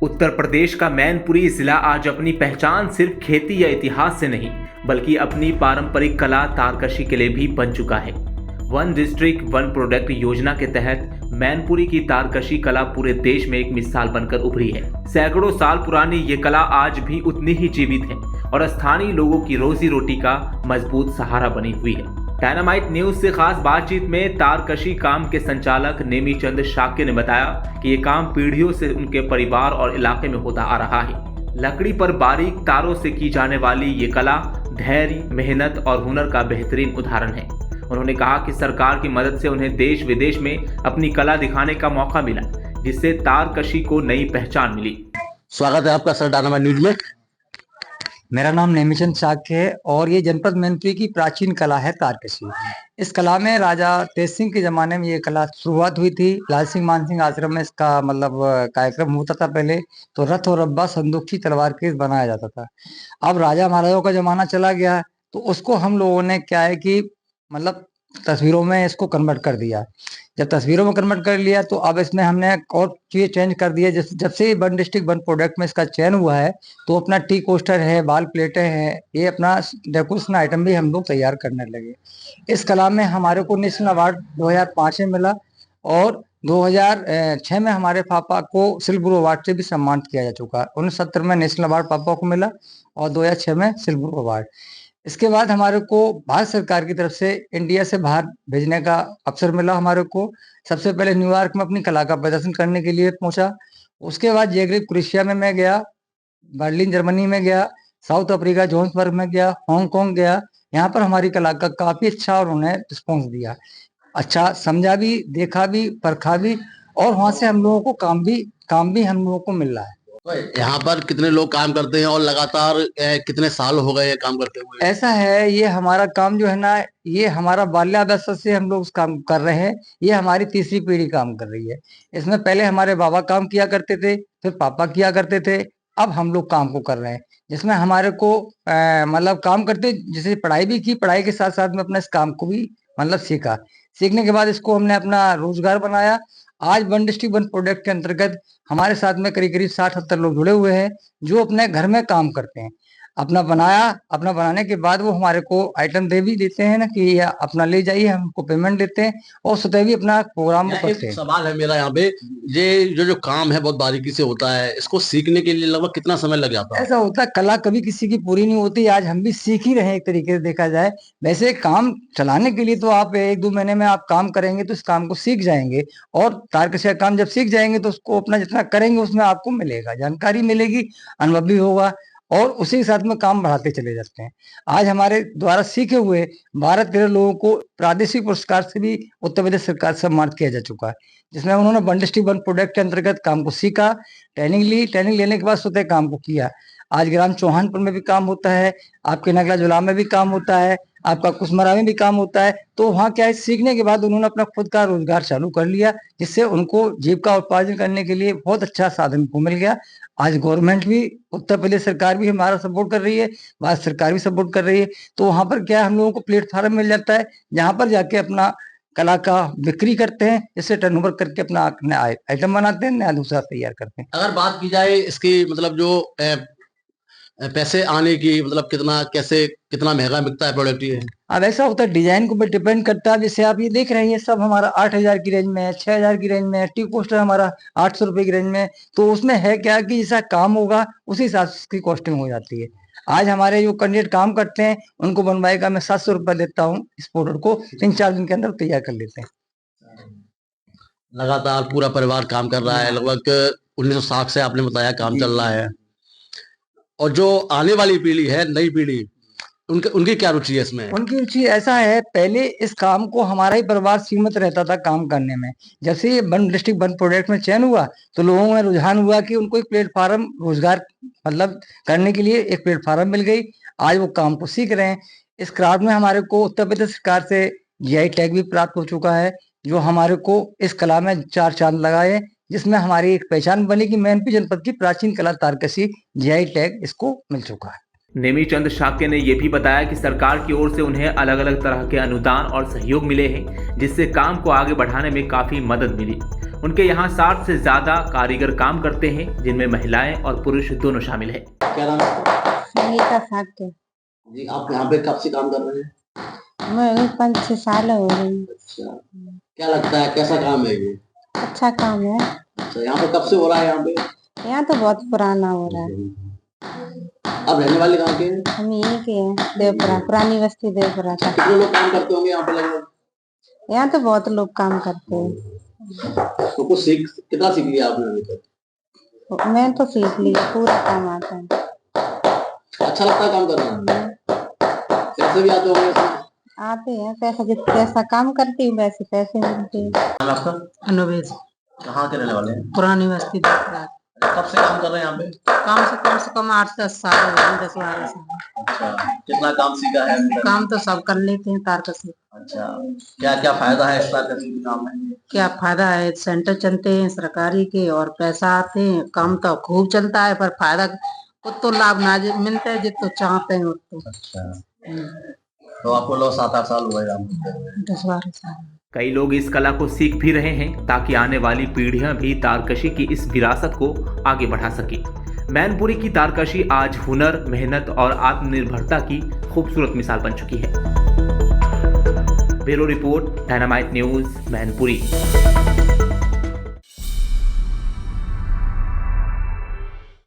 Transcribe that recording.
उत्तर प्रदेश का मैनपुरी जिला आज अपनी पहचान सिर्फ खेती या इतिहास से नहीं बल्कि अपनी पारंपरिक कला तारकशी के लिए भी बन चुका है। वन डिस्ट्रिक्ट वन प्रोडक्ट योजना के तहत मैनपुरी की तारकशी कला पूरे देश में एक मिसाल बनकर उभरी है। सैकड़ों साल पुरानी ये कला आज भी उतनी ही जीवित है और स्थानीय लोगों की रोजी रोटी का मजबूत सहारा बनी हुई है। डायनामाइट न्यूज से खास बातचीत में तारकशी काम के संचालक नेमीचंद शाक्य ने बताया कि ये काम पीढ़ियों से उनके परिवार और इलाके में होता आ रहा है। लकड़ी पर बारीक तारों से की जाने वाली ये कला धैर्य, मेहनत और हुनर का बेहतरीन उदाहरण है। उन्होंने कहा कि सरकार की मदद से उन्हें देश विदेश में अपनी कला दिखाने का मौका मिला, जिससे तारकशी को नई पहचान मिली। स्वागत है आपका सर डायनामाइट न्यूज में। मेरा नाम नेमीचंद शाक्य है और ये जनपद मैनपुरी की प्राचीन कला है तारकशी। इस कला में राजा तेज सिंह के जमाने में ये कला शुरुआत हुई थी। लाल सिंह मानसिंह आश्रम में इसका कार्यक्रम होता था। पहले तो रथ और रब्बा, संदूकची, तलवार के बनाया जाता था। अब राजा महाराजाओं का जमाना चला गया तो उसको हम लोगों ने क्या है कि तस्वीरों में इसको कन्वर्ट कर दिया। जब तस्वीरों में कन्वर्ट कर लिया तो अब इसमें हमने और चीज़ चेंज कर दिया। जब से वन डिस्ट्रिक्ट वन प्रोडक्ट में इसका चयन हुआ है तो अपना टी कोस्टर है, बाल प्लेटें हैं, ये अपना डेकोरेशन आइटम भी हम लोग तैयार करने लगे। इस कला में हमारे को नेशनल अवार्ड 2005 में मिला और 2006 में हमारे पापा को सिल्वर अवार्ड से भी सम्मानित किया जा चुका है। 1970 में नेशनल अवार्ड पापा को मिला और 2006 में सिल्वर अवार्ड। इसके बाद हमारे को भारत सरकार की तरफ से इंडिया से बाहर भेजने का अवसर मिला। हमारे को सबसे पहले न्यूयॉर्क में अपनी कला का प्रदर्शन करने के लिए पहुंचा। उसके बाद जेग्रेब क्रोएशिया में मैं गया, बर्लिन जर्मनी में गया, साउथ अफ्रीका जोहान्सबर्ग में गया, हांगकांग गया। यहाँ पर हमारी कला का काफी अच्छा और उन्हें रिस्पॉन्स दिया। अच्छा समझा भी, देखा भी, परखा भी और वहां से हम लोगों को काम भी हम लोगों को मिल रहा है। यहाँ पर कितने लोग काम करते हैं और लगातार कितने साल हो गए काम करते हुए? ऐसा है, ये हमारा काम जो है ना, ये हमारा बाल्यावस्था से हम लोग काम कर रहे हैं। ये हमारी तीसरी पीढ़ी काम कर रही है। इसमें पहले हमारे बाबा काम किया करते थे, फिर पापा किया करते थे, अब हम लोग काम को कर रहे हैं। जिसमें हमारे को काम करते, जैसे पढ़ाई भी की, पढ़ाई के साथ साथ में अपना इस काम को भी सीखा। सीखने के बाद इसको हमने अपना रोजगार बनाया। आज वन डिस्ट्रिक्ट वन प्रोडक्ट के अंतर्गत हमारे साथ में करीब 60-70 लोग जुड़े हुए हैं जो अपने घर में काम करते हैं। अपना बनाने के बाद वो हमारे को आइटम दे भी देते हैं ना कि ये अपना ले जाइए, हम उनको पेमेंट देते हैं और स्वतः भी अपना प्रोग्राम करते हैं। सवाल है मेरा यहाँ पे, ये जो काम है बहुत बारीकी से होता है, इसको सीखने के लिए लगभग कितना समय लग जाता है? ऐसा होता है, कला कभी किसी की पूरी नहीं होती। आज हम भी सीख ही रहे हैं एक तरीके से देखा जाए। वैसे काम चलाने के लिए तो आप 1-2 महीने में आप काम करेंगे तो इस काम को सीख जाएंगे और तारकशी का काम जब सीख जाएंगे तो उसको अपना जितना करेंगे उसमें आपको मिलेगा, जानकारी मिलेगी, अनुभव भी होगा और उसी के साथ में काम बढ़ाते चले जाते हैं। आज हमारे द्वारा सीखे हुए 12-13 लोगों को प्रादेशिक पुरस्कार से भी उत्तर प्रदेश सरकार से सम्मानित किया जा चुका है, जिसमें उन्होंने वन डिस्ट्रिक्ट वन प्रोडक्ट के अंतर्गत काम को सीखा, ट्रेनिंग ली, ट्रेनिंग लेने के बाद स्वतः काम को किया। आज ग्राम चौहानपुर में भी काम होता है, आपके नगला जुला में भी काम होता है, आपका कुसमरा में भी काम होता है। तो वहाँ क्या है, सीखने के बाद उन्होंने अपना खुद का रोजगार चालू कर लिया, जिससे उनको जीविका उत्पादन करने के लिए बहुत अच्छा साधन को मिल गया। आज गवर्नमेंट भी, उत्तर प्रदेश सरकार भी हमारा सपोर्ट कर रही है, भारत सरकार भी सपोर्ट कर रही है। तो वहाँ पर क्या है, हम लोगों को प्लेटफॉर्म मिल जाता है जहाँ पर जाके अपना कला का बिक्री करते हैं, इससे टर्नओवर करके अपना नया आइटम बनाते हैं, नया दूसरा तैयार करते हैं। अगर बात की जाए इसकी जो पैसे आने की, कितना महंगा बिकता है प्रोडक्ट ये? अब ऐसा होता है, डिजाइन के ऊपर डिपेंड करता है। जैसे आप ये देख रहे हैं, ये सब हमारा 8,000 की रेंज में है, 6,000 की रेंज में है, टी कोस्टर हमारा 800 रुपए की रेंज में। तो उसमें है क्या कि जैसा काम होगा उसी हिसाब से उसकी कॉस्टिंग हो जाती है। आज हमारे जो कैंडिडेट काम करते हैं उनको बनवाई का मैं 700 रुपया देता हूँ। इस प्रोडक्ट को 3-4 दिन के अंदर तैयार कर लेते हैं। लगातार पूरा परिवार काम कर रहा है, लगभग 1960 से आपने बताया काम चल रहा है। और जो आने वाली पीढ़ी है, नई पीढ़ी, उनकी क्या रुचि है इसमें? उनकी रुचि ऐसा है, पहले इस काम को हमारा ही परिवार सीमित रहता था काम करने में। जब से ये वन डिस्ट्रिक्ट वन प्रोडक्ट में चयन हुआ तो लोगों में रुझान हुआ कि उनको एक प्लेटफार्म, रोजगार करने के लिए एक प्लेटफार्म मिल गई। आज वो काम को सीख रहे हैं। इस क्राफ्ट में हमारे को उत्तर प्रदेश सरकार से GI टैग भी प्राप्त हो चुका है, जो हमारे को इस कला में 4 चांद लगाए, जिसमें हमारी एक पहचान बनी कि मैनपुरी जनपद की प्राचीन कला तारकशी GI टैग इसको मिल चुका है। नेमीचंद शाक्य ने यह भी बताया कि सरकार की ओर से उन्हें अलग अलग तरह के अनुदान और सहयोग मिले हैं, जिससे काम को आगे बढ़ाने में काफी मदद मिली। उनके यहाँ 60 से ज्यादा कारीगर काम करते हैं, जिनमें महिलाएं और पुरुष दोनों शामिल हैं। क्या नाम है आपका? संगीता साक्य। जी, आप यहाँ पे कब से काम कर रहे हैं? मैं 5-6 साल हो गई। अच्छा, क्या लगता है कैसा काम है ये? अच्छा काम है। अच्छा, यहाँ पे कब से हो रहा है यहाँ पे? यहाँ तो बहुत पुराना हो रहा है। आप रहने वाले कहाँ के हैं? हम यहीं के हैं, देवपुरा, पुरानी बस्ती देवपुरा का। कितने लोग काम करते होंगे यहाँ पे लगभग? यहाँ तो बहुत लोग काम करते हैं। तो कुछ कितना सीख लिया आपने अभी तक? मैं तो सीख ली, पूरा काम आता है। अच्छा लगता है काम करना? पैसे भी आते होंगे इसमें? आते हैं, जैसा काम करती हूँ वैसे पैसे मिलते हैं। नाम आपका? अनुवेश कहाँ के रहने वाले हैं? पुरानी बस्ती देवपुरा। कब से काम कर रहे हैं यहाँ पे? कम से कम 8-10 साल हो गए, 10-12 साल। अच्छा, कितना काम सीखा है अभी तक? काम तो सब कर लेते हैं तारकशी। अच्छा, क्या क्या फायदा है इस तारकशी के काम में? क्या फायदा है, सेंटर चलते हैं सरकारी के और पैसा आते हैं, काम तो खूब चलता है पर फायदा तो लाभ ना मिलता है जितना चाहते हैं उतना। अच्छा, तो आपको लोग 7-8 साल हुए काम करते हुए? 10-12 साल। कई लोग इस कला को सीख भी रहे हैं ताकि आने वाली पीढ़ियां भी तारकशी की इस विरासत को आगे बढ़ा सके। मैनपुरी की तारकशी आज हुनर, मेहनत और आत्मनिर्भरता की खूबसूरत मिसाल बन चुकी है। Bureau report, dynamite news, Mainpuri.